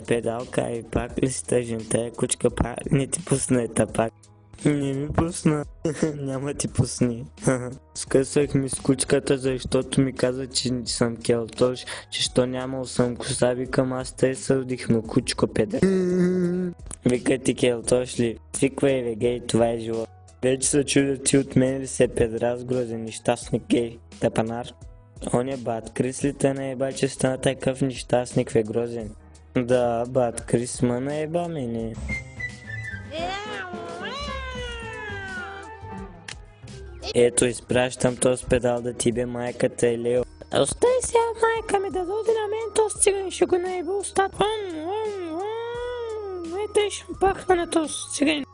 Педалка и пак ли си тъжен? Тая кучка пак не ти пусна пак. Не ми пусна. Няма ти пусни. Скъсах ми с кучката, защото ми каза, че съм келтош, че що нямал съм коса, викам аз тъй сърдих му кучко педа. Вика ти келтош ли? Свиквай бе гей, това е живот. Вече се чудя ти от мен ли се педраз грозен нещастник гей, тапанар. Он е бат Крис ли те наеба, че стана такъв нещастник е грозен? Да, бат Крис ма наеба мене. Ето изпращам този педал да ти бе майката е Лео. Остай сега майка ми да дойде на мен този циган, ще го наеба устата. Ето ще пахна на този циган.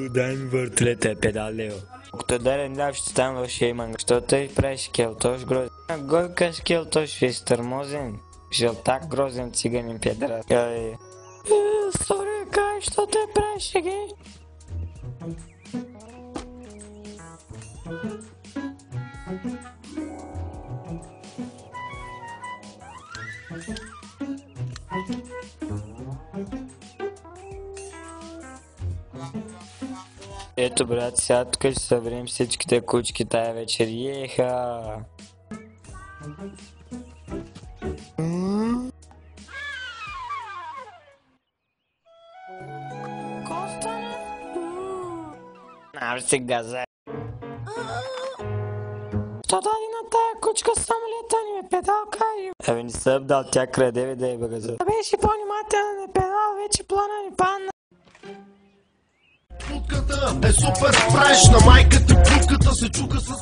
Дай ми въртлета педал Лео. Като дарен ляв ще стан в шейман, що той правиш келтош грозен. Гойкаш келтош ви стърмозен. Жълтак грозен циганин педрас. Сори, кай, що той правиш гей? Ето брат, сега тук ще съберем всичките кучки тая вечер. Еха! Костана? Ар си газа. Що дади на тая кучка самолета ни ме педалка и... Абе не съм дал, тя краде бе да е багаза. Беше по-внимателен на педал, вече плана ни падна. Путката е супер фреш, на майката путката се чука с...